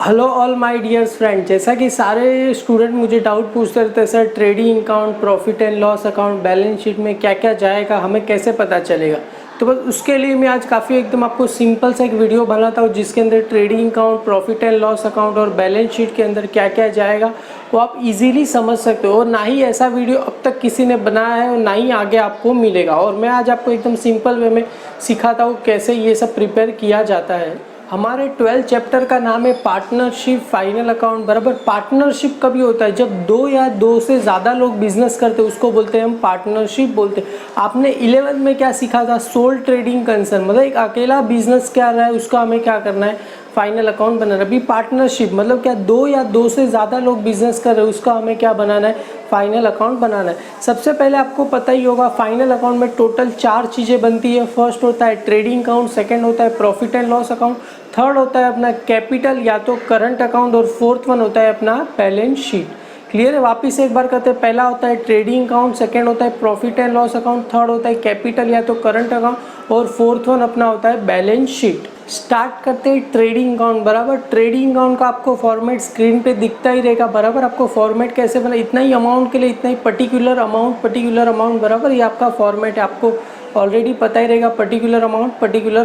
Hello all my dear friend, जैसा कि सारे स्टूडेंट मुझे डाउट पूछते रहते हैं sir, trading account, profit and loss account, balance sheet में क्या क्या जाएगा, हमें कैसे पता चलेगा। तो बस उसके लिए मैं आज काफ़ी एकदम आपको सिंपल सा एक वीडियो बनाता हूँ जिसके अंदर trading account, profit and loss account और बैलेंस शीट के अंदर क्या क्या जाएगा वो आप इजीली समझ सकते हो। और ना ही ऐसा वीडियो अब तक किसी ने बनाया है और ना ही आगे आपको मिलेगा। और मैं आज आपको एकदम सिंपल वे में सिखाता हूँ कैसे ये सब प्रिपेयर किया जाता है। हमारे 12 चैप्टर का नाम है पार्टनरशिप फाइनल अकाउंट। बराबर, पार्टनरशिप कभी होता है जब दो या दो से ज़्यादा लोग बिजनेस करते हैं, उसको बोलते हैं हम पार्टनरशिप बोलते हैं। आपने 11th में क्या सीखा था? सोल ट्रेडिंग कंसर्न, मतलब एक अकेला बिजनेस क्या रहा है उसका हमें क्या करना है, फाइनल अकाउंट बनाना। अभी पार्टनरशिप मतलब क्या, दो या दो से ज़्यादा लोग बिजनेस कर रहे हैं, उसका हमें क्या बनाना है, फाइनल अकाउंट बनाना है। सबसे पहले आपको पता ही होगा फाइनल अकाउंट में टोटल 4 चीज़ें बनती है। फर्स्ट होता है ट्रेडिंग अकाउंट, सेकंड होता है profit and loss account, third होता है अपना कैपिटल या तो करंट अकाउंट और फोर्थ वन होता है अपना बैलेंस शीट। क्लियर है? वापिस एक बार करते हैं। पहला होता है ट्रेडिंग अकाउंट, सेकंड होता है profit and loss account, third होता है कैपिटल या तो करंट अकाउंट और फोर्थ वन अपना होता है बैलेंस शीट। स्टार्ट करते हैं ट्रेडिंग अकाउंट। बराबर, ट्रेडिंग अकाउंट का आपको फॉर्मेट स्क्रीन पे दिखता ही रहेगा। बराबर, आपको फॉर्मेट कैसे बना, इतना ही अमाउंट के लिए इतना ही पर्टिकुलर अमाउंट। बराबर, ये आपका फॉर्मेट है, आपको ऑलरेडी पता ही रहेगा। पर्टिकुलर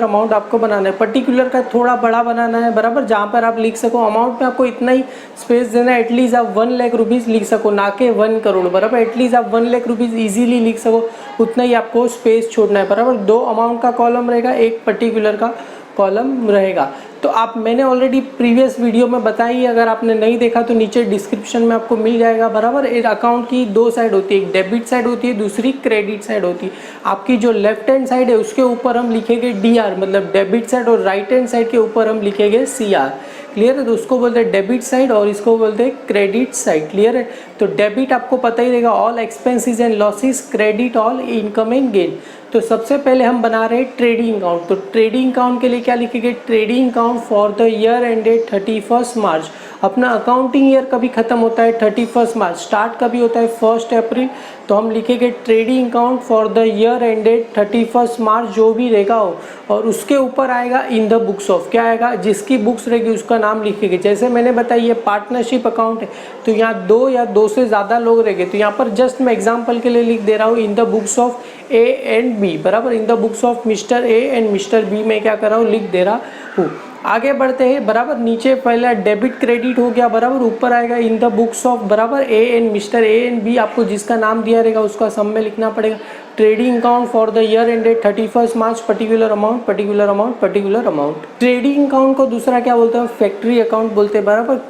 अमाउंट आपको बनाना है। पर्टिकुलर का थोड़ा बड़ा बनाना है। बराबर, जहाँ पर आप लिख सको अमाउंट में आपको इतना ही स्पेस देना है, एटलीस्ट आप 1 लाख रुपीज़ लिख सको, ना के 1 करोड़। बराबर, एटलीस्ट आप 1 लाख रुपीज़ ईजिली लिख सको, उतना ही आपको स्पेस छोड़ना है। बराबर, 2 अमाउंट का कॉलम रहेगा, एक पर्टिकुलर का कॉलम रहेगा। तो आप, मैंने ऑलरेडी प्रीवियस वीडियो में बताई है, अगर आपने नहीं देखा तो नीचे डिस्क्रिप्शन में आपको मिल जाएगा। बराबर, एक अकाउंट की 2 साइड होती है, एक डेबिट साइड होती है, दूसरी क्रेडिट साइड होती है। आपकी जो लेफ्ट हैंड साइड है उसके ऊपर हम लिखेंगे DR, मतलब डेबिट साइड, और राइट हैंड साइड के ऊपर हम लिखेंगे CR। क्लियर है? तो उसको बोलते हैं डेबिट साइड और इसको बोलते हैं क्रेडिट साइड। क्लियर है? तो डेबिट आपको पता ही रहेगा, all expenses and losses, credit all income and gain. तो सबसे पहले हम बना रहे हैं ट्रेडिंग अकाउंट। तो ट्रेडिंग अकाउंट के लिए क्या लिखेंगे, trading account for the year ended 31 मार्च। अपना अकाउंटिंग ईयर कभी खत्म होता है 31 मार्च, स्टार्ट कभी होता है 1 अप्रैल। तो हम लिखेंगे trading account for the year ended 31 मार्च, जो भी रहेगा हो, और उसके ऊपर आएगा इन द बुक्स ऑफ। क्या आएगा, जिसकी बुक्स रहेगी उसका नाम लिखेंगे। जैसे मैंने बताया ये पार्टनरशिप अकाउंट है, तो यहाँ 2 या 2 से ज़्यादा लोग रहेंगे, तो यहाँ पर जस्ट मैं एग्जाम्पल के लिए लिख दे रहा हूँ in the books of A and B। बराबर, in the books of mister A and mister B में क्या कर रहा हूँ, लिख दे रहा हूँ। आगे बढ़ते हैं। बराबर, नीचे पहला डेबिट क्रेडिट हो गया। बराबर, ऊपर आएगा इन द बुक्स ऑफ, बराबर, A and mister A and B, आपको जिसका नाम दिया रहेगा उसका सम में लिखना पड़ेगा। Trading account for the year ended 31 March, particular amount. Trading account को दूसरा क्या बोलते हैं, फैक्ट्री अकाउंट बोलते हैं। बराबर,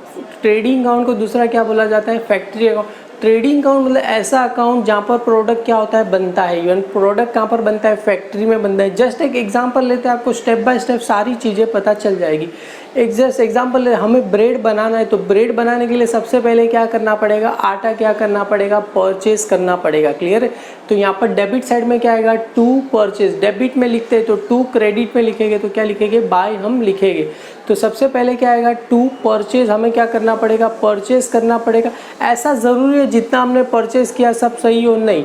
ट्रेडिंग अकाउंट को दूसरा क्या बोला जाता है, फैक्ट्री अकाउंट। ट्रेडिंग अकाउंट मतलब ऐसा अकाउंट जहाँ पर प्रोडक्ट क्या होता है, बनता है। इवन प्रोडक्ट कहाँ पर बनता है, फैक्ट्री में बनता है। जस्ट एक एग्जांपल लेते हैं, आपको स्टेप बाय स्टेप सारी चीज़ें पता चल जाएगी। एक जस्ट एग्जांपल ले, हमें ब्रेड बनाना है, तो ब्रेड बनाने के लिए सबसे पहले क्या करना पड़ेगा, आटा क्या करना पड़ेगा, परचेज करना पड़ेगा। क्लियर है? तो यहाँ पर डेबिट साइड में क्या आएगा, टू परचेज। डेबिट में लिखते हैं तो टू, क्रेडिट में लिखेंगे तो क्या लिखेंगे, बाय हम लिखेंगे। तो सबसे पहले क्या आएगा, टू परचेज, हमें क्या करना पड़ेगा, परचेज करना पड़ेगा। ऐसा ज़रूरी है जितना हमने परचेज किया सब सही हो, नहीं।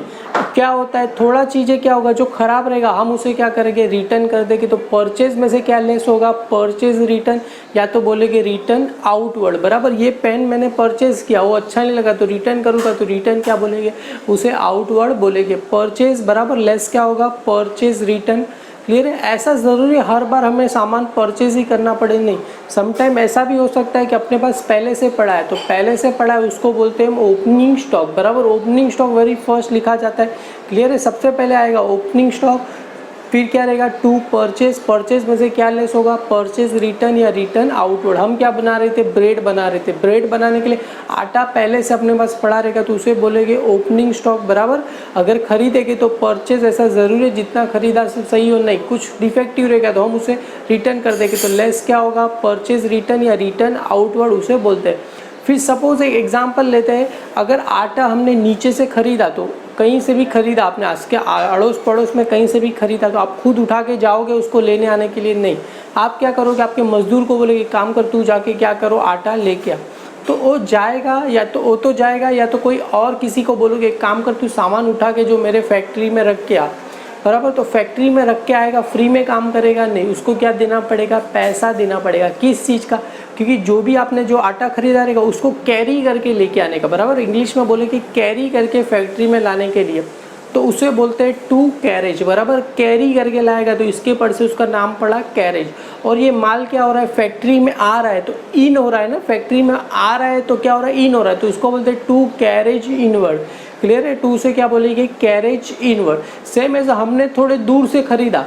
क्या होता है, थोड़ा चीज़ें क्या होगा जो खराब रहेगा हम उसे क्या करेंगे, रिटर्न कर देंगे। तो परचेज में से क्या लेस होगा, परचेज रिटर्न, या तो बोलेंगे रिटर्न आउटवर्ड। बराबर, ये पेन मैंने परचेज किया, वो अच्छा नहीं लगा तो रिटर्न करूँगा, तो रिटर्न क्या बोलेंगे, उसे आउटवर्ड बोलेंगे। परचेज बराबर लेस क्या होगा, परचेज रिटर्न। क्लियर है? ऐसा ज़रूरी है हर बार हमें सामान परचेज ही करना पड़े, नहीं। समटाइम ऐसा भी हो सकता है कि अपने पास पहले से पड़ा है, तो पहले से पड़ा है उसको बोलते हैं हम ओपनिंग स्टॉक। बराबर, ओपनिंग स्टॉक वेरी फर्स्ट लिखा जाता है। क्लियर है? सबसे पहले आएगा ओपनिंग स्टॉक, फिर क्या रहेगा, टू परचेज। परचेज में से क्या लेस होगा, परचेज रिटर्न या रिटर्न आउटवर्ड। हम क्या बना रहे थे, ब्रेड बना रहे थे। ब्रेड बनाने के लिए आटा पहले से अपने पास पड़ा रहेगा तो उसे बोलेंगे ओपनिंग स्टॉक। बराबर, अगर खरीदेंगे तो परचेज, ऐसा ज़रूरी है जितना खरीदा सब सही हो, नहीं कुछ डिफेक्टिव रहेगा तो हम उसे रिटर्न कर देंगे। तो लेस क्या होगा, परचेज रिटर्न या रिटर्न आउटवर्ड उसे बोलते हैं। फिर सपोज एक एग्जांपल लेते हैं, अगर आटा हमने नीचे से खरीदा, तो कहीं से भी खरीदा आपने, आज के अड़ोस पड़ोस में कहीं से भी खरीदा, तो आप खुद उठा के जाओगे उसको लेने आने के लिए, नहीं। आप क्या करोगे, आपके मजदूर को बोलेगे काम कर, तू जाके क्या करो, आटा लेके आ। तो वो जाएगा, या तो वो तो जाएगा, या तो कोई और किसी को बोलोगे काम कर, तू सामान उठा के जो मेरे फैक्ट्री में रख के आ। बराबर, तो फैक्ट्री में रख के आएगा, फ्री में काम करेगा नहीं, उसको क्या देना पड़ेगा, पैसा देना पड़ेगा। किस चीज़ का, क्योंकि जो भी आपने जो आटा खरीदा रहेगा उसको कैरी करके लेके आने का, बराबर। इंग्लिश में बोले कि कैरी करके फैक्ट्री में लाने के लिए, तो उसे बोलते हैं टू कैरेज, बराबर। कैरी करके लाएगा तो इसके पर से उसका नाम पड़ा कैरेज। और ये माल क्या हो रहा है, फैक्ट्री में आ रहा है तो इन हो रहा है ना, फैक्ट्री में आ रहा है तो क्या हो रहा है, इन हो रहा है, तो उसको बोलते हैं टू कैरेज इनवर्ड। क्लियर है, टू से क्या बोलेंगे, कैरेज इनवर्ड। सेम एज हमने थोड़े दूर से खरीदा,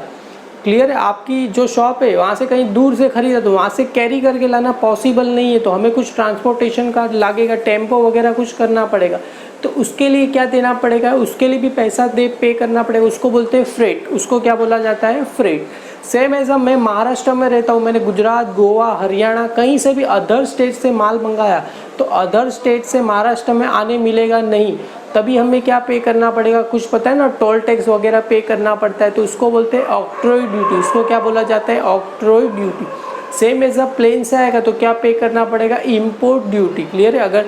क्लियर है, आपकी जो शॉप है वहाँ से कहीं दूर से खरीदा तो वहाँ से कैरी करके लाना पॉसिबल नहीं है, तो हमें कुछ ट्रांसपोर्टेशन का लगेगा, टेम्पो वगैरह कुछ करना पड़ेगा, तो उसके लिए क्या देना पड़ेगा, उसके लिए भी पैसा पे करना पड़ेगा, उसको बोलते हैं फ्रेट, उसको क्या बोला जाता है, फ्रेट। सेम एज मैं महाराष्ट्र में रहता हूँ, मैंने गुजरात, गोवा, हरियाणा कहीं से भी अदर स्टेट से माल मंगाया, तो अदर स्टेट से महाराष्ट्र में आने मिलेगा नहीं, तभी हमें क्या पे करना पड़ेगा, कुछ पता है ना, टोल टैक्स वगैरह पे करना पड़ता है, तो उसको बोलते हैं ऑक्ट्रॉय ड्यूटी, उसको क्या बोला जाता है, octroi duty. Same as plane से आएगा तो क्या पे करना पड़ेगा, इम्पोर्ट ड्यूटी। क्लियर है, अगर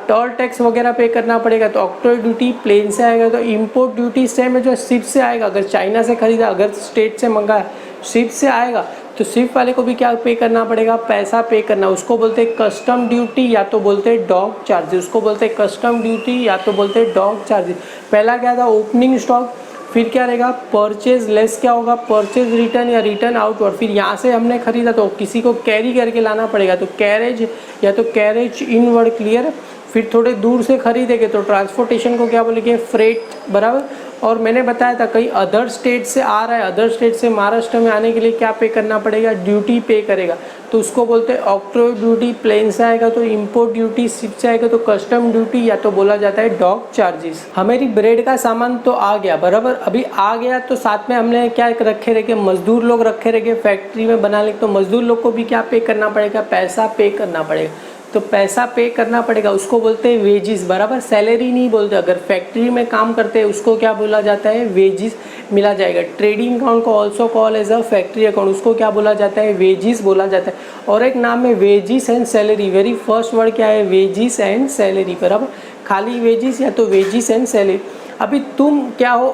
टोल टैक्स वगैरह पे करना पड़ेगा तो ऑक्ट्रॉय ड्यूटी, प्लेन से आएगा तो इम्पोर्ट ड्यूटी। सेम है जो शिप से आएगा, अगर चाइना से खरीदा, अगर स्टेट से मंगाया, शिप से आएगा तो शिप वाले को भी क्या पे करना पड़ेगा, पैसा पे करना, उसको बोलते हैं कस्टम ड्यूटी या तो बोलते हैं डॉक चार्जेस, उसको बोलते हैं कस्टम ड्यूटी या तो बोलते हैं डॉक चार्जेस। पहला क्या था, ओपनिंग स्टॉक, फिर क्या रहेगा, परचेज लेस क्या होगा, परचेज रिटर्न या रिटर्न आउटवर्ड, फिर यहाँ से हमने खरीदा तो किसी को कैरी करके लाना पड़ेगा तो कैरेज या तो कैरेज इनवर्ड। क्लियर, फिर थोड़े दूर से खरीदेंगे तो ट्रांसपोर्टेशन को क्या बोलेंगे, फ्रेट, बराबर। और मैंने बताया था कहीं अदर स्टेट से आ रहा है, अदर स्टेट से महाराष्ट्र में आने के लिए क्या पे करना पड़ेगा, ड्यूटी पे करेगा, तो उसको बोलते हैं ऑक्ट्रॉय ड्यूटी। प्लेन से आएगा तो इम्पोर्ट ड्यूटी, शिप से आएगा तो कस्टम ड्यूटी या तो बोला जाता है डॉक चार्जेस। हमारी ब्रेड का सामान तो आ गया, बराबर। अभी आ गया तो साथ में हमने क्या रखे रखे, मजदूर लोग रखे रखे फैक्ट्री में बनाने, तो मजदूर लोग को भी क्या पे करना पड़ेगा, पैसा पे करना पड़ेगा, तो पैसा पे करना पड़ेगा, उसको बोलते हैं वेजिस, बराबर। सैलरी नहीं बोलते, अगर फैक्ट्री में काम करते हैं उसको क्या बोला जाता है, वेजिस मिला जाएगा। ट्रेडिंग अकाउंट को also call as a factory account, उसको क्या बोला जाता है, वेजिस बोला जाता है। और एक नाम है wages and salary, very first word क्या है, वेजिस एंड सैलरी, बराबर। खाली वेजिस या तो वेजिस एंड सैलरी। अभी तुम क्या हो,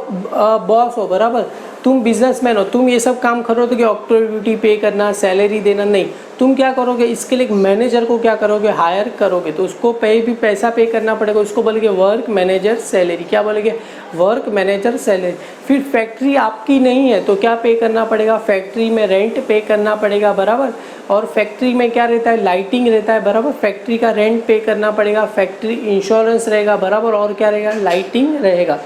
बॉस हो, बराबर, तुम बिजनेसमैन हो, तुम ये सब काम करोगे, ऑक्ट्रॉय ड्यूटी पे करना, सैलरी देना, नहीं, तुम क्या करोगे, इसके लिए एक मैनेजर को क्या करोगे, हायर करोगे, तो उसको भी पैसा पे करना पड़ेगा, उसको बोलेंगे वर्क मैनेजर सैलरी। क्या बोलेंगे, वर्क मैनेजर सैलरी। फिर फैक्ट्री आपकी नहीं है तो क्या पे करना पड़ेगा, फैक्ट्री में रेंट पे करना पड़ेगा, बराबर। और फैक्ट्री में क्या रहता है, लाइटिंग रहता है, बराबर, फैक्ट्री का रेंट पे करना पड़ेगा, फैक्ट्री इंश्योरेंस रहेगा, बराबर, और क्या रहेगा, लाइटिंग रहेगा,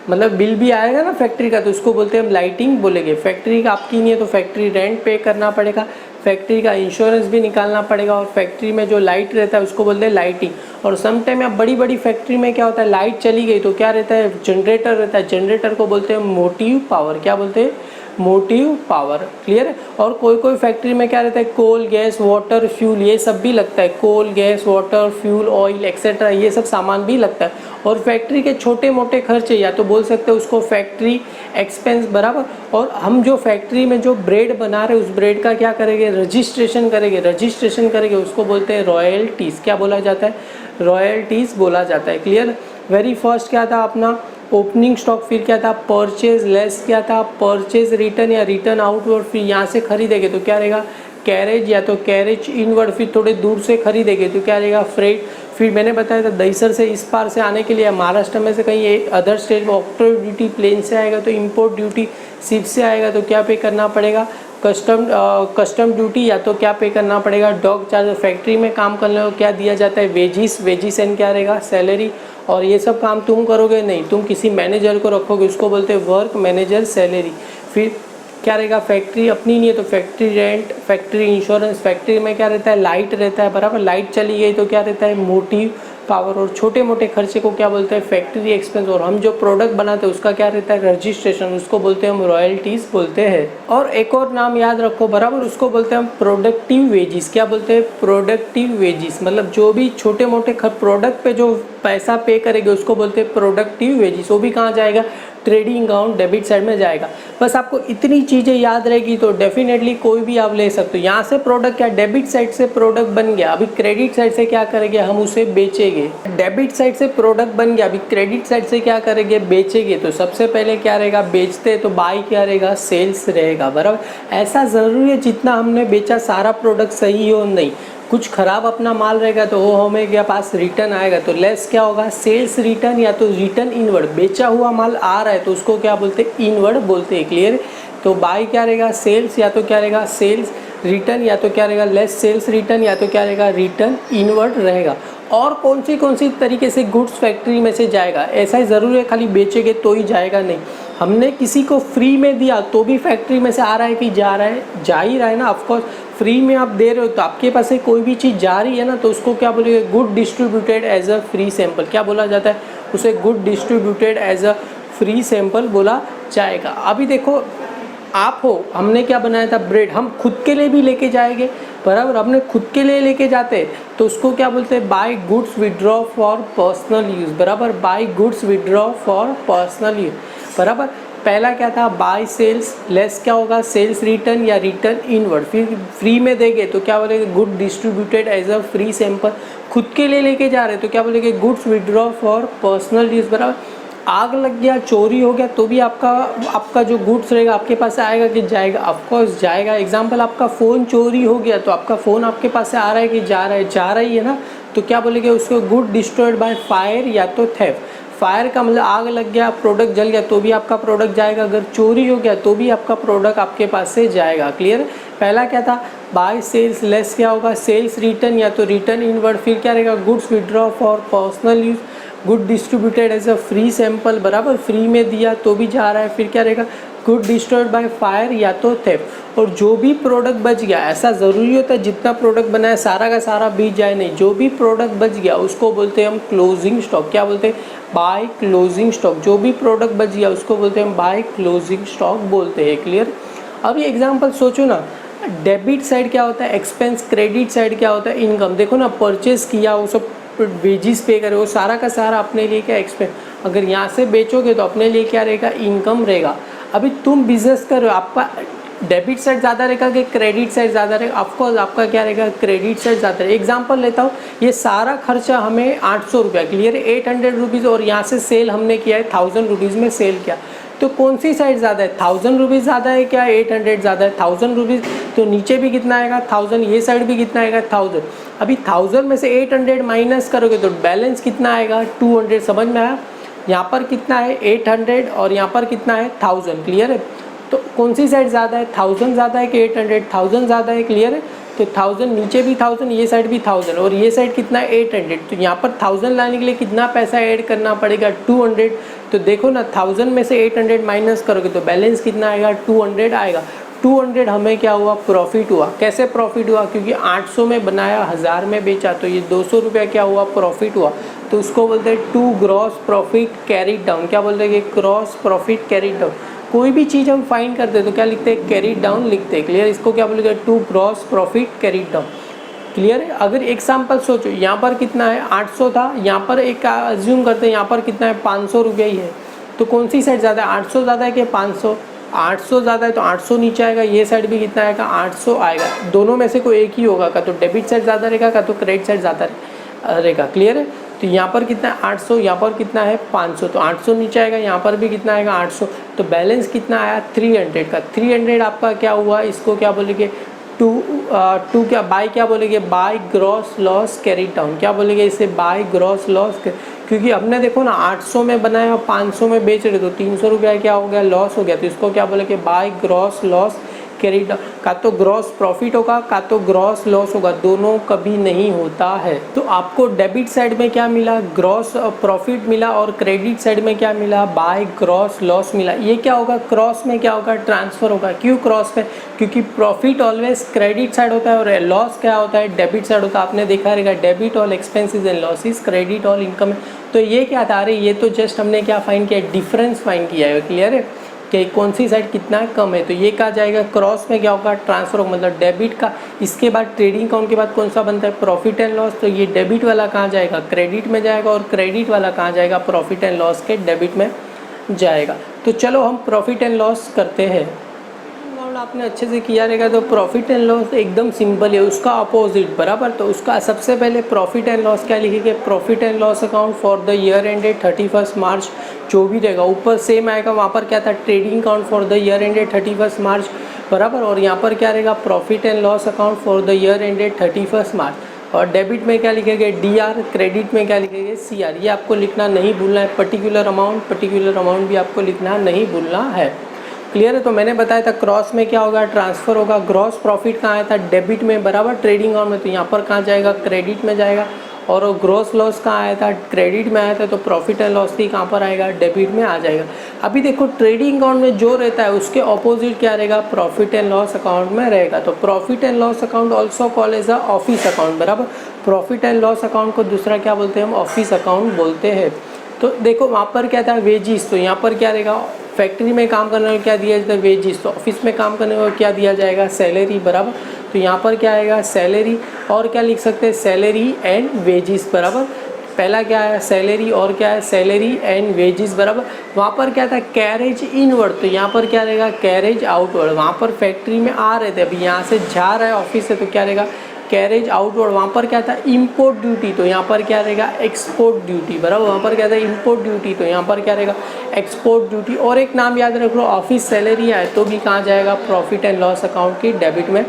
मतलब बिल भी आएगा ना फैक्ट्री का, तो उसको बोलते हैं हम लाइटिंग बोलेंगे। फैक्ट्री का आपकी नहीं है तो फैक्ट्री रेंट पे करना पड़ेगा, फैक्ट्री का इंश्योरेंस भी निकालना पड़ेगा, और फैक्ट्री में जो लाइट रहता है उसको बोलते हैं लाइटिंग। और सम टाइम आप बड़ी बड़ी फैक्ट्री में क्या होता है, लाइट चली गई तो क्या रहता है, जनरेटर रहता है, जनरेटर को बोलते हैं मोटिव पावर। क्या बोलते हैं, मोटिव पावर। क्लियर है। और कोई कोई फैक्ट्री में क्या रहता है, कोल, गैस, वाटर, फ्यूल, ये सब भी लगता है, coal, gas, water, fuel, oil etcetera, ये सब सामान भी लगता है। और फैक्ट्री के छोटे मोटे खर्चे या तो बोल सकते हैं उसको फैक्ट्री एक्सपेंस, बराबर। और हम जो फैक्ट्री में जो ब्रेड बना रहे हैं उस ब्रेड का क्या करेंगे, रजिस्ट्रेशन करेंगे, रजिस्ट्रेशन करेंगे, उसको बोलते हैं रॉयल्टीज़। क्या बोला जाता है, रॉयल्टीज़ बोला जाता है। क्लियर। वेरी फर्स्ट क्या था अपना, ओपनिंग स्टॉक, फिर क्या था, परचेज लेस, क्या था, परचेज रिटर्न या रिटर्न आउटवर्ड, फिर यहाँ से खरीदेंगे तो क्या रहेगा, कैरेज या तो कैरेज इनवर्ड, फिर थोड़े दूर से खरीदेंगे तो क्या रहेगा, फ्रेट। फिर मैंने बताया था दहीसर से इस पार से आने के लिए महाराष्ट्र में से कहीं एक अदर स्टेट में ऑक्ट्रॉय ड्यूटी, प्लेन से आएगा तो इम्पोर्ट ड्यूटी, शिप से आएगा तो क्या पे करना पड़ेगा, कस्टम ड्यूटी या तो क्या पे करना पड़ेगा, डॉक चार्ज। फैक्ट्री में काम करने को क्या दिया जाता है, वेजिस, वेजिस एंड क्या रहेगा, सैलरी। और ये सब काम तुम करोगे नहीं, तुम किसी मैनेजर को रखोगे, उसको बोलते हैं वर्क मैनेजर सैलरी। फिर क्या रहेगा, फैक्ट्री अपनी नहीं है तो factory rent, factory insurance. Factory में क्या रहता है, लाइट रहता है, बराबर, लाइट चली गई तो क्या रहता है, मोटिव पावर। और छोटे मोटे खर्चे को क्या बोलते हैं, फैक्ट्री एक्सपेंस। और हम जो प्रोडक्ट बनाते हैं उसका क्या रहता है, रजिस्ट्रेशन, उसको बोलते हैं हम रॉयल्टीज़ बोलते हैं। और एक और नाम याद रखो, बराबर, उसको बोलते हैं हम प्रोडक्टिव वेजिस। क्या बोलते हैं, प्रोडक्टिव वेजिस, मतलब जो भी छोटे मोटे प्रोडक्ट पे जो पैसा पे करेंगे उसको बोलते हैं प्रोडक्टिव वेजिस। वो भी कहाँ जाएगा, ट्रेडिंग अकाउंट डेबिट साइड में जाएगा। बस आपको इतनी चीज़ें याद रहेगी तो डेफिनेटली कोई भी आप ले सकते हो। यहाँ से प्रोडक्ट क्या, डेबिट साइड से प्रोडक्ट बन गया, अभी क्रेडिट साइड से क्या करेंगे, हम उसे बेचेंगे। डेबिट साइड से प्रोडक्ट बन गया, अभी क्रेडिट साइड से क्या करेंगे, बेचेंगे। तो सबसे पहले क्या रहेगा, बेचते तो बाई क्या रहेगा, सेल्स रहेगा, बराबर। ऐसा ज़रूरी है जितना हमने बेचा सारा प्रोडक्ट सही हो, नहीं, कुछ ख़राब अपना माल रहेगा तो वो हमें क्या पास रिटर्न आएगा, तो लेस क्या होगा, सेल्स रिटर्न या तो रिटर्न इनवर्ड। बेचा हुआ माल आ रहा है तो उसको क्या बोलते हैं, इनवर्ड बोलते हैं। क्लियर। तो बाय क्या रहेगा, सेल्स, या तो क्या रहेगा सेल्स रिटर्न, या तो क्या रहेगा लेस सेल्स रिटर्न, या तो क्या रहेगा रिटर्न इनवर्ड रहेगा। और कौन सी तरीके से गुड्स फैक्ट्री में से जाएगा, ऐसा ही ज़रूरी है खाली बेचेंगे तो ही जाएगा, नहीं। हमने किसी को फ्री में दिया तो भी फैक्ट्री में से आ रहा है कि जा रहा है, जा ही रहा है ना। ऑफकोर्स फ्री में आप दे रहे हो तो आपके पास से कोई भी चीज़ जा रही है ना, तो उसको क्या बोलेंगे, good distributed as a free sample. क्या बोला जाता है उसे, good distributed as a free sample बोला जाएगा। अभी देखो आप हो, हमने क्या बनाया था, ब्रेड, हम खुद के लिए भी लेके जाएंगे, बराबर। हमने खुद के लिए लेके जाते तो उसको क्या बोलते हैं, by goods withdraw for personal use, बराबर। By goods withdraw for personal use, बराबर। पहला क्या था, बाय सेल्स, लेस क्या होगा, सेल्स रिटर्न या रिटर्न इनवर्ड। फिर फ्री में देंगे तो क्या बोलेंगे, good distributed as a free sample. खुद के लिए लेके जा रहे तो क्या बोलेंगे, goods withdraw for personal use, बराबर। आग लग गया, चोरी हो गया तो भी आपका जो गुड्स रहेगा आपके पास आएगा कि जाएगा, ऑफकोर्स जाएगा। एग्जाम्पल, आपका फ़ोन चोरी हो गया तो आपका फ़ोन आपके पास से आ रहा है कि जा रहा है, जा रही है ना, तो क्या बोलेंगे उसको, गुड डिस्ट्रॉयड बाय फायर या तो थेफ्ट। फायर का मतलब आग लग गया, प्रोडक्ट जल गया तो भी आपका प्रोडक्ट जाएगा, अगर चोरी हो गया तो भी आपका प्रोडक्ट आपके पास से जाएगा। क्लियर। पहला क्या था, बाय सेल्स, लेस क्या होगा, सेल्स रिटर्न या तो रिटर्न इनवर्ड। फिर क्या रहेगा, goods withdraw for personal use, good distributed as a free sample, बराबर। फ्री में दिया तो भी जा रहा है। फिर क्या रहेगा, गुड डिस्ट्रॉयड बाय फायर या तो थेफ्ट। और जो भी प्रोडक्ट बच गया, ऐसा ज़रूरी होता है जितना प्रोडक्ट बनाया सारा का सारा बीत जाए, नहीं, जो भी प्रोडक्ट बच गया उसको बोलते हैं हम क्लोजिंग स्टॉक। क्या बोलते हैं, बाय क्लोजिंग स्टॉक। जो भी प्रोडक्ट बच गया उसको बोलते हैं बाय क्लोजिंग स्टॉक बोलते हैं। क्लियर। अभी एग्जाम्पल सोचो ना, डेबिट साइड क्या होता है एक्सपेंस, क्रेडिट साइड क्या होता है इनकम। देखो ना, परचेस किया वो सब वेजिस पे करे, वो सारा का सारा अपने लिए क्या एक्सपेंस। अगर यहाँ से बेचोगे तो अपने लिए क्या रहेगा, इनकम रहेगा। अभी तुम बिजनेस कर रहे हो, आपका डेबिट साइड ज़्यादा रहेगा कि क्रेडिट साइड ज़्यादा रहेगा, ऑफकोर्स आपका क्या रहेगा, क्रेडिट साइड ज़्यादा रहेगा। एग्जांपल लेता हूँ, ये सारा खर्चा हमें 800 रुपया, क्लियर है, 800 रुपीज़, और यहाँ से सेल हमने किया है 1000 रुपीज़ में सेल किया, तो कौन सी साइड ज़्यादा है, 1000 रुपीज़ ज़्यादा है क्या 800 ज़्यादा है, 1000 रुपीज़। तो नीचे भी कितना आएगा 1000, ये साइड भी कितना आएगा 1000। अभी 1000 में से 800 माइनस करोगे तो बैलेंस कितना आएगा 200। समझ में आया, यहाँ पर कितना है 800 और यहाँ पर कितना है 1000। क्लियर है। तो कौन सी साइड ज़्यादा है, 1000 ज़्यादा है कि 800, 1000 ज़्यादा है। क्लियर है। तो 1000 नीचे भी 1000, ये साइड भी 1000, और ये साइड कितना है 800। तो यहाँ पर 1000 लाने के लिए कितना पैसा ऐड करना पड़ेगा 200। तो देखो ना, 1000 में से 800 माइनस करोगे तो बैलेंस कितना आएगा 200 आएगा। 200 हमें क्या हुआ, प्रॉफिट हुआ। कैसे प्रॉफिट हुआ, क्योंकि 800 में बनाया 1000 में बेचा, तो ये 200 रुपया क्या हुआ, प्रॉफिट हुआ। तो उसको बोलते हैं to gross profit carried down. क्या बोलते हैं, ग्रॉस प्रॉफिट कैरीड डाउन। कोई भी चीज़ हम फाइंड करते हैं तो क्या लिखते हैं, कैरीड डाउन लिखते हैं। क्लियर। इसको क्या बोलेंगे, to gross profit carried down. Clear है। अगर एग्जाम्पल सोचो, यहाँ पर कितना है 800 था, यहाँ पर एक अज्यूम करते हैं यहाँ पर कितना है 500 रुपया ही है, तो कौन सी साइड ज़्यादा है, 800 ज़्यादा है कि 500। 800 ज़्यादा है तो 800 नीचे आएगा, ये साइड भी कितना आएगा 800 आएगा। दोनों में से कोई एक ही होगा, का तो डेबिट साइड ज़्यादा रहेगा, का तो क्रेडिट साइड ज़्यादा रहेगा। क्लियर है। तो यहाँ पर कितना है 800, यहाँ पर कितना है 500, तो 800 नीचे आएगा, यहाँ पर भी कितना आएगा 800। तो बैलेंस कितना आया 300 का। 300 आपका क्या हुआ, इसको क्या बोलेंगे टू क्या बाय, क्या बोलेंगे by gross loss carried down. क्या बोलेंगे इसे, बाय ग्रॉस लॉस, क्योंकि हमने देखो ना 800 में बनाया और 500 में बेच रहे, तो 300 रुपया क्या हो गया, लॉस हो गया। तो इसको क्या बोलेंगे, by gross loss carried down. का तो ग्रॉस प्रॉफिट होगा, का तो ग्रॉस लॉस होगा, दोनों कभी नहीं होता है। तो आपको डेबिट साइड में क्या मिला, ग्रॉस प्रॉफिट मिला, और क्रेडिट साइड में क्या मिला, बाय ग्रॉस लॉस मिला। ये क्या होगा, क्रॉस में क्या होगा, ट्रांसफर होगा। क्यों क्रॉस में, क्योंकि प्रॉफिट ऑलवेज क्रेडिट साइड होता है और लॉस क्या होता है, डेबिट साइड होता है। आपने देखा रहेगा, debit all expenses and losses, credit all income है। तो ये क्या था, अरे ये तो जस्ट हमने क्या फाइंड किया, डिफरेंस फाइंड किया है। क्लियर है कि कौन सी साइड कितना कम है। तो ये कहा जाएगा क्रॉस में क्या होगा, ट्रांसफर होगा, मतलब डेबिट का। इसके बाद ट्रेडिंग अकाउंट के बाद कौन सा बनता है, प्रॉफिट एंड लॉस। तो ये डेबिट वाला कहाँ जाएगा, क्रेडिट में जाएगा, और क्रेडिट वाला कहाँ जाएगा, प्रॉफिट एंड लॉस के डेबिट में जाएगा। तो चलो हम प्रॉफिट एंड लॉस करते हैं। आपने अच्छे से किया रहेगा तो प्रॉफिट एंड लॉस एकदम सिंपल है, उसका अपोजिट, बराबर। तो उसका सबसे पहले प्रॉफिट एंड लॉस क्या लिखेंगे, profit and loss account for the year ended 31 मार्च, जो भी रहेगा ऊपर सेम आएगा। वहाँ पर क्या था, trading account for the year ended 31 मार्च बराबर। और यहाँ पर क्या रहेगा, profit and loss account for the year ended 31 मार्च। और डेबिट में क्या लिखेंगे, DR, क्रेडिट में क्या लिखेंगे, CR। ये आपको लिखना नहीं भूलना है। पर्टिकुलर अमाउंट भी आपको लिखना नहीं भूलना है। क्लियर है। तो मैंने बताया था क्रॉस में क्या होगा, ट्रांसफ़र होगा। ग्रॉस प्रॉफिट कहाँ आया था, डेबिट में, बराबर, ट्रेडिंग अकाउंट में। तो यहाँ पर कहाँ जाएगा, क्रेडिट में जाएगा। और ग्रॉस लॉस कहाँ आया था, क्रेडिट में आया था। तो प्रॉफिट एंड लॉस भी कहाँ पर आएगा, डेबिट में आ जाएगा। अभी देखो ट्रेडिंग अकाउंट में जो रहता है उसके ऑपोजिट क्या रहेगा, प्रॉफिट एंड लॉस अकाउंट में रहेगा। तो profit and loss account also called as a office account, बराबर। प्रॉफिट एंड लॉस अकाउंट को दूसरा क्या बोलते हैं हम, ऑफिस अकाउंट बोलते हैं। तो देखो वहाँ पर क्या था, वेजिस। तो यहाँ पर क्या रहेगा, फैक्ट्री में काम करने को क्या दिया जाता है, वेजिस। तो ऑफिस में काम करने को क्या दिया जाएगा, सैलरी, बराबर। तो यहाँ पर क्या आएगा, सैलरी। और क्या लिख सकते हैं, सैलरी एंड वेजिस, बराबर। पहला क्या है, सैलरी, और क्या है, सैलरी एंड वेजिस, बराबर। वहाँ पर क्या था, कैरेज इनवर्ड। तो यहाँ पर क्या रहेगा, कैरेज आउटवर्ड। वहाँ पर फैक्ट्री में आ रहे थे, अभी यहाँ से जा रहा है ऑफिस से, तो क्या रहेगा, कैरेज आउटवर्ड। वहाँ पर क्या था, इंपोर्ट ड्यूटी। तो यहाँ पर क्या रहेगा, एक्सपोर्ट ड्यूटी, बराबर। वहाँ पर क्या था, इंपोर्ट ड्यूटी। तो यहाँ पर क्या रहेगा, एक्सपोर्ट ड्यूटी। और एक नाम याद रख लो, ऑफिस सैलरी आए तो भी कहाँ जाएगा, प्रॉफिट एंड लॉस अकाउंट की डेबिट में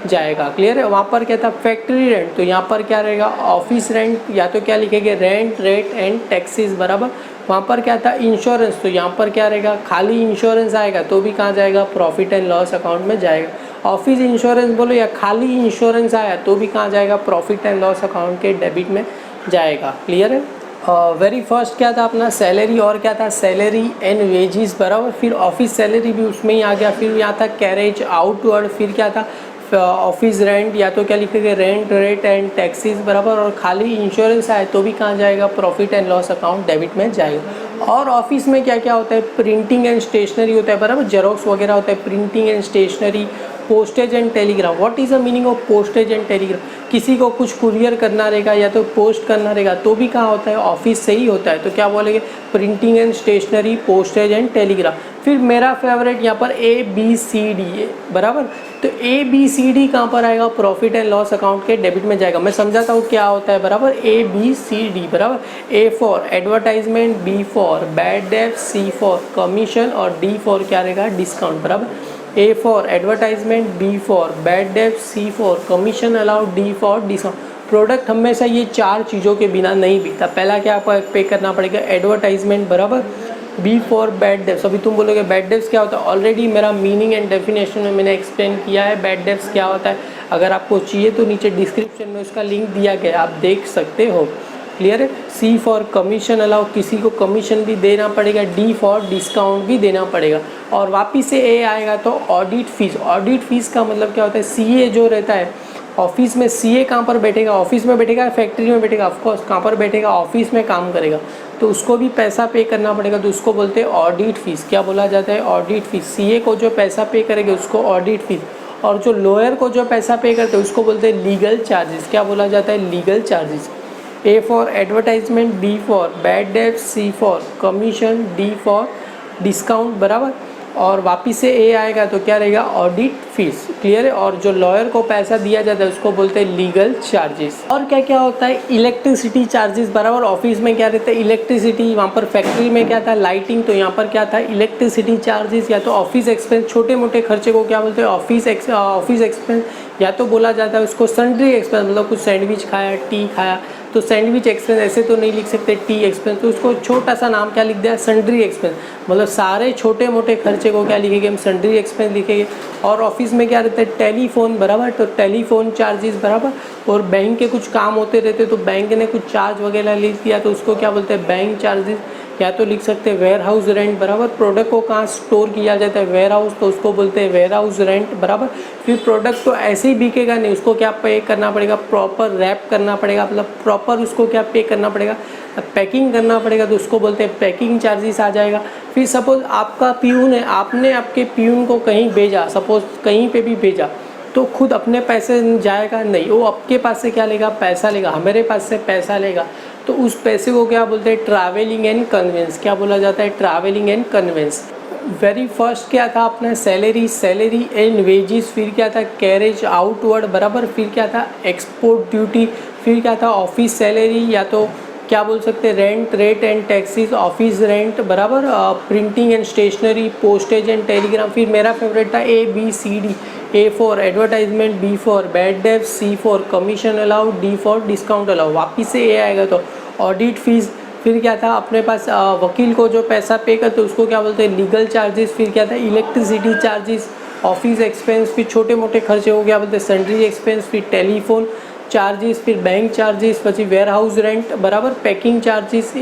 जाएगा। क्लियर है। वहाँ पर क्या था, फैक्ट्री रेंट। तो यहाँ पर क्या रहेगा, ऑफिस रेंट, या तो क्या लिखेंगे, रेंट, रेट एंड टैक्सेस, बराबर। वहाँ पर क्या था, इंश्योरेंस। तो यहाँ पर क्या रहेगा, खाली इंश्योरेंस आएगा तो भी कहाँ जाएगा, प्रॉफिट एंड लॉस अकाउंट में जाएगा। ऑफिस इंश्योरेंस बोलो या खाली इंश्योरेंस आया तो भी कहाँ जाएगा, प्रॉफिट एंड लॉस अकाउंट के डेबिट में जाएगा। क्लियर है। वेरी फर्स्ट क्या था अपना, सैलरी, और क्या था, सैलरी एंड वेजिस, बराबर। फिर ऑफिस सैलरी भी उसमें ही आ गया। फिर यहाँ था कैरेज आउटवर्ड। फिर क्या था, ऑफिस रेंट, या तो क्या लिखेंगे, रेंट, रेट एंड टैक्सेस, बराबर। और खाली इंश्योरेंस आए तो भी कहाँ जाएगा, profit and loss account debit में जाएगा। और ऑफिस में क्या क्या होता है, प्रिंटिंग एंड स्टेशनरी होता है, बराबर। जेरोक्स वगैरह होता है, printing and stationery, postage and telegram. What is the meaning of postage and telegram, किसी को कुछ कुरियर करना रहेगा या तो पोस्ट करना रहेगा तो भी कहाँ होता है, ऑफिस से ही होता है। तो क्या बोलेंगे, printing and stationery, postage and telegram. फिर मेरा फेवरेट यहाँ पर ABCD, बराबर। तो ABCD कहाँ पर आएगा, प्रॉफिट एंड लॉस अकाउंट के डेबिट में जाएगा। मैं समझाता हूँ क्या होता है, बराबर। ABCD, बराबर। A for advertisement, B for bad debt, C for commission और D फॉर क्या रहेगा, डिस्काउंट, बराबर। A for advertisement, B for bad debt, C for commission allowed, D for discount. Product हमेशा ये चार चीज़ों के बिना नहीं बिकता। पहला क्या आपको पे करना पड़ेगा, एडवर्टाइजमेंट, बराबर। B for bad debts. अभी तुम बोलोगे बैड डेप्स क्या होता है, ऑलरेडी मेरा मीनिंग एंड डेफिनेशन में मैंने एक्सप्लेन किया है बैड डेप्स क्या होता है। अगर आपको चाहिए तो नीचे डिस्क्रिप्शन में उसका लिंक दिया गया, आप देख सकते हो। क्लियर है। C फॉर कमीशन अलाउ, किसी को कमीशन भी देना पड़ेगा। D फॉर डिस्काउंट भी देना पड़ेगा। और वापिस से A आएगा तो ऑडिट फीस। ऑडिट फीस का मतलब क्या होता है, CA जो रहता है ऑफिस में, CA कहाँ पर बैठेगा, ऑफिस में बैठेगा, फैक्ट्री में बैठेगा, ऑफकोर्स कहाँ पर बैठेगा, ऑफिस में काम करेगा, तो उसको भी पैसा पे करना पड़ेगा। तो उसको बोलते हैं ऑडिट फीस। क्या बोला जाता है, ऑडिट फीस। CA को जो पैसा पे करेंगे उसको ऑडिट फीस, और जो लॉयर को जो पैसा पे करते हैं उसको बोलते हैं लीगल चार्जेस। क्या बोला जाता है, legal charges. A for advertisement, B for bad debt, C for commission, D for discount, बराबर। और वापिस से A आएगा तो क्या रहेगा, ऑडिट फीस। क्लियर है। और जो लॉयर को पैसा दिया जाता है उसको बोलते हैं लीगल चार्जेस। और क्या क्या होता है, इलेक्ट्रिसिटी चार्जेस, बराबर। ऑफिस में क्या रहता है, इलेक्ट्रिसिटी। वहाँ पर फैक्ट्री में क्या था, लाइटिंग। तो यहाँ पर क्या था, इलेक्ट्रिसिटी चार्जेस। या तो ऑफिस एक्सपेंस, छोटे मोटे खर्चे को क्या बोलते हैं, ऑफिस एक्सपेंस। या तो बोला जाता है उसको सन्ड्री एक्सपेंस, मतलब कुछ सैंडविच खाया, टी खाया तो सैंडविच एक्सपेंस, ऐसे तो नहीं लिख सकते टी एक्सपेंस, तो उसको छोटा सा नाम क्या लिख दिया, सन्ड्री एक्सपेंस। मतलब सारे छोटे मोटे खर्चे को क्या लिखेंगे हम, सन्ड्री एक्सपेंस लिखेंगे। और ऑफिस में क्या रहता है, टेलीफोन, बराबर। तो टेलीफोन चार्जेस, बराबर। और बैंक के कुछ काम होते रहते तो बैंक ने कुछ चार्ज वगैरह ले दिया तो उसको क्या बोलते हैं, बैंक चार्जेस। या तो लिख सकते हैं वेयर हाउस रेंट, बराबर। प्रोडक्ट को कहाँ स्टोर किया जाता है, वेयर हाउस, तो उसको बोलते हैं वेयर हाउस रेंट, बराबर। फिर प्रोडक्ट तो ऐसे ही बिकेगा नहीं, उसको क्या पे करना पड़ेगा, प्रॉपर रैप करना पड़ेगा, मतलब प्रॉपर उसको क्या पे करना पड़ेगा, पैकिंग करना पड़ेगा, तो उसको बोलते हैं पैकिंग चार्जेस आ जाएगा। फिर सपोज आपका प्यून है, आपने आपके प्यून को कहीं भेजा, सपोज कहीं पे भी भेजा, तो खुद अपने पैसे जाएगा नहीं, वो आपके पास से क्या लेगा, पैसा लेगा, हमारे पास से पैसा लेगा। तो उस पैसे को क्या बोलते हैं, ट्रैवलिंग एंड कन्वेंस। क्या बोला जाता है, travelling and conveyance. Very first क्या था अपना, सैलरी एंड वेजेस। फिर क्या था, कैरेज आउटवर्ड, बराबर। फिर क्या था, एक्सपोर्ट ड्यूटी। फिर क्या था, ऑफिस सैलरी या तो क्या बोल सकते हैं, rent, rate and taxes, office rent बराबर, printing and stationery, postage and telegram. फिर मेरा फेवरेट था ABCD, A for advertisement, B for bad डेब्ट, C for commission allowed, D for discount allowed. वापिस से A आएगा तो ऑडिट फीस। फिर क्या था अपने पास, वकील को जो पैसा पे करते उसको क्या बोलते हैं, लीगल चार्जेस। फिर क्या था, इलेक्ट्रिसिटी चार्जेस, ऑफिस एक्सपेंस। फिर छोटे मोटे खर्चे हो क्या बोलते हैं, सैलरी एक्सपेंस। फिर टेलीफोन चार्जेस, फिर बैंक चार्जेस, પછી वेयर हाउस रेंट बराबर, packing charges,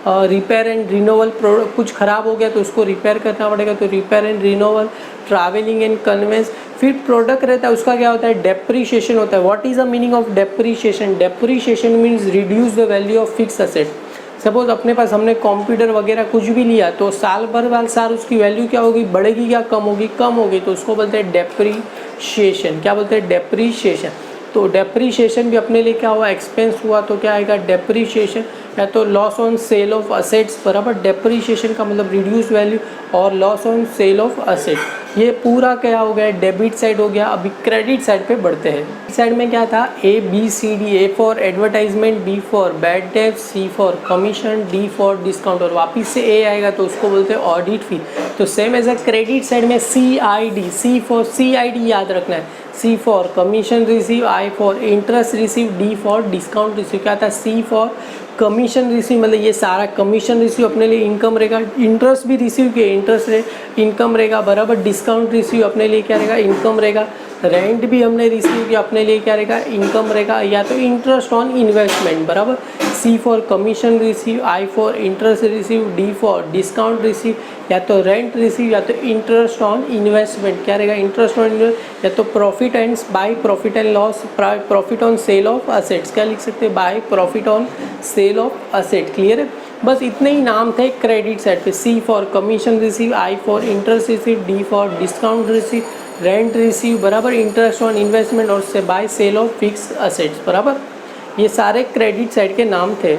repair and renewal, product कुछ ख़राब हो गया तो उसको रिपेयर करना पड़ेगा तो repair and renewal, travelling and conveyance. फिर प्रोडक्ट रहता है उसका क्या होता है, डेप्रीशिएशन होता है। What is the meaning of depreciation? Depreciation means reduce the value of fix asset. Suppose अपने पास हमने कंप्यूटर वगैरह कुछ भी लिया तो साल भर साल उसकी वैल्यू क्या होगी, बढ़ेगी क्या कम होगी, कम होगी, तो उसको बोलते हैं डेप्रीशिएशन। क्या बोलते हैं, डेप्रीशिएशन। तो डेप्रीशिएशन भी अपने लिए क्या हुआ, एक्सपेंस हुआ, तो क्या आएगा, डेप्रीशिएशन। या तो loss on sale of assets बराबर, डेप्रीशिएशन का मतलब रिड्यूस वैल्यू, और loss on sale of asset. ये पूरा क्या हो गया, डेबिट साइड हो गया। अभी क्रेडिट साइड पे बढ़ते हैं। साइड में क्या था, ABCD, A for advertisement, B for bad डेब्ट, C for commission, D for discount. और वापिस से A आएगा तो उसको बोलते हैं ऑडिट फी। तो same as a credit side में CID, C फॉर CID याद रखना है, C for commission receive, I for interest receive, D for discount receive. क्या था, C फॉर कमीशन रिसीव, मतलब ये सारा कमीशन रिसीव अपने लिए इनकम रहेगा। इंटरेस्ट भी रिसीव किए, इंटरेस्ट इनकम रहेगा बराबर। डिस्काउंट रिसीव अपने लिए क्या रहेगा, इनकम रहेगा। रेंट भी हमने रिसीव किया, अपने लिए क्या रहेगा, इनकम रहेगा। या तो इंटरेस्ट ऑन इन्वेस्टमेंट बराबर, C for commission receive, I for interest receive, D for discount receive. या तो रेंट रिसीव या तो इंटरेस्ट ऑन इन्वेस्टमेंट, क्या रहेगा, इंटरेस्ट ऑन इन्वेस्ट। या तो profit and by profit and loss, profit on sale of assets, क्या लिख सकते हैं, by profit on sale of asset. Clear है, बस इतने ही नाम थे क्रेडिट साइड पे। C for commission receive, I for interest receive, D for discount receive, rent receive बराबर, इंटरेस्ट ऑन इन्वेस्टमेंट, और से by sale of fix assets बराबर। ये सारे क्रेडिट साइड के नाम थे।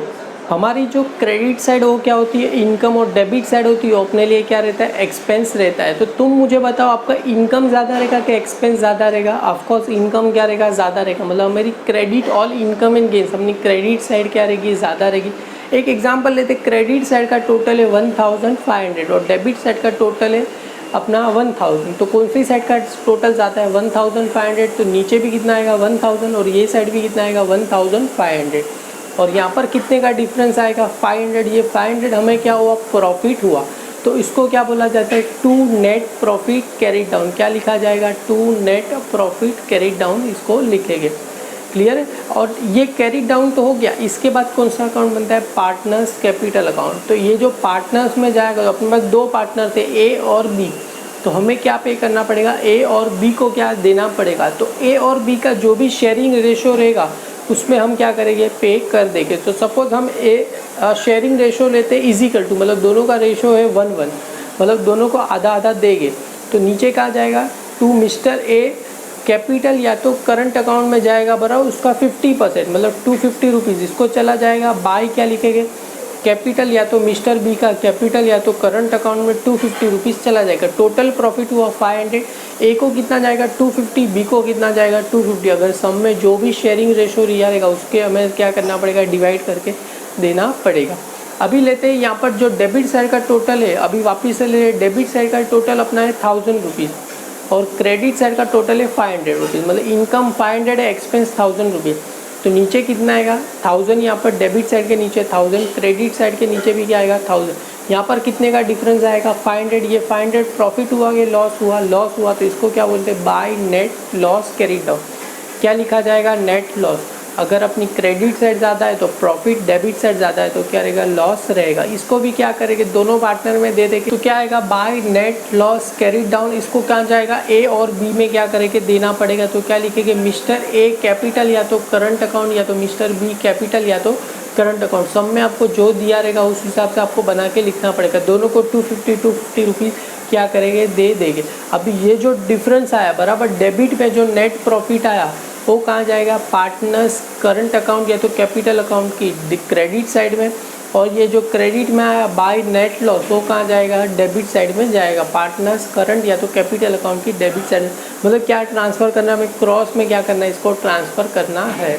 हमारी जो क्रेडिट साइड वो क्या होती है, इनकम, और डेबिट साइड होती है अपने लिए क्या रहता है, एक्सपेंस रहता है। तो तुम मुझे बताओ आपका इनकम ज़्यादा रहेगा कि एक्सपेंस ज़्यादा रहेगा? ऑफकोर्स इनकम क्या रहेगा, ज़्यादा रहेगा। मतलब मेरी credit all income and gains, अपनी क्रेडिट साइड क्या रहेगी, ज़्यादा रहेगी। एक एग्जाम्पल लेते, क्रेडिट साइड का टोटल है 1500 और डेबिट साइड का टोटल है अपना 1000। तो कौन सी साइड का टोटल जाता है 1500, तो नीचे भी कितना आएगा 1000 और ये साइड भी कितना आएगा 1500। और यहाँ पर कितने का डिफरेंस आएगा 500। ये 500 हमें क्या हुआ, प्रॉफिट हुआ। तो इसको क्या बोला जाता है, to net profit carried down. क्या लिखा जाएगा, to net profit carried down, इसको लिखेंगे। क्लियर है। और ये कैरी डाउन तो हो गया। इसके बाद कौन सा अकाउंट बनता है, पार्टनर्स कैपिटल अकाउंट। तो ये जो पार्टनर्स में जाएगा, तो अपने पास दो पार्टनर थे ए और बी, तो हमें क्या पे करना पड़ेगा, ए और बी को क्या देना पड़ेगा। तो ए और बी का जो भी शेयरिंग रेशो रहेगा उसमें हम क्या करेंगे, पे कर देंगे। तो सपोज हम शेयरिंग रेशो लेते हैं इजिकल टू, मतलब दोनों का रेशो है 1:1, मतलब दोनों को आधा आधा देंगे। तो नीचे कहा जाएगा टू मिस्टर ए कैपिटल, या तो करंट अकाउंट में जाएगा बराबर उसका 50%, मतलब 250 रुपीज़ इसको चला जाएगा। बाय क्या लिखेंगे, कैपिटल, या तो मिस्टर बी का कैपिटल या तो करंट अकाउंट में 250 रुपीज़ चला जाएगा। टोटल प्रॉफिट हुआ 500। ए को कितना जाएगा 250, बी को कितना जाएगा 250। अगर सम में जो भी शेयरिंग रेशो रिया रहेगा उसके हमें क्या करना पड़ेगा, डिवाइड करके देना पड़ेगा। अभी लेते हैं यहाँ पर जो डेबिट साइड का टोटल है, अभी वापस से ले, डेबिट साइड का टोटल अपना है 1000 रुपीज़ और क्रेडिट साइड का टोटल है 500 रुपीज़, मतलब इनकम 500 है, एक्सपेंस 1000 रुपीज़। तो नीचे कितना आएगा 1000, यहाँ पर डेबिट साइड के नीचे 1000, क्रेडिट साइड के नीचे भी क्या आएगा 1000। यहाँ पर कितने का डिफरेंस आएगा 500। ये 500 प्रॉफिट हुआ, ये लॉस हुआ, तो इसको क्या बोलते हैं, by net loss carried down. क्या लिखा जाएगा, नेट लॉस। अगर अपनी क्रेडिट साइड ज़्यादा है तो प्रॉफिट, डेबिट साइड ज़्यादा है तो क्या रहेगा, लॉस रहेगा। इसको भी क्या करेंगे, दोनों पार्टनर में दे देंगे, तो क्या आएगा, by net loss carried down. इसको कहाँ जाएगा, ए और बी में क्या करेंगे, देना पड़ेगा। तो क्या लिखेंगे, मिस्टर ए कैपिटल या तो करंट अकाउंट, या तो मिस्टर बी कैपिटल या तो करंट अकाउंट। सब में आपको जो दिया रहेगा उस हिसाब से आपको बना के लिखना पड़ेगा। दोनों को 250 रुपीज़ क्या करेंगे, दे देंगे। अभी ये जो डिफरेंस आया बराबर, डेबिट पे जो नेट प्रॉफिट आया वो कहाँ जाएगा, पार्टनर्स करंट अकाउंट या तो कैपिटल अकाउंट की क्रेडिट साइड में, और ये जो क्रेडिट में आया बाय नेट लॉस वो कहाँ जाएगा, डेबिट साइड में जाएगा, पार्टनर्स करंट या तो कैपिटल अकाउंट की डेबिट साइड में। मतलब क्या ट्रांसफ़र करना है, हमें क्रॉस में क्या करना है, इसको ट्रांसफ़र करना है।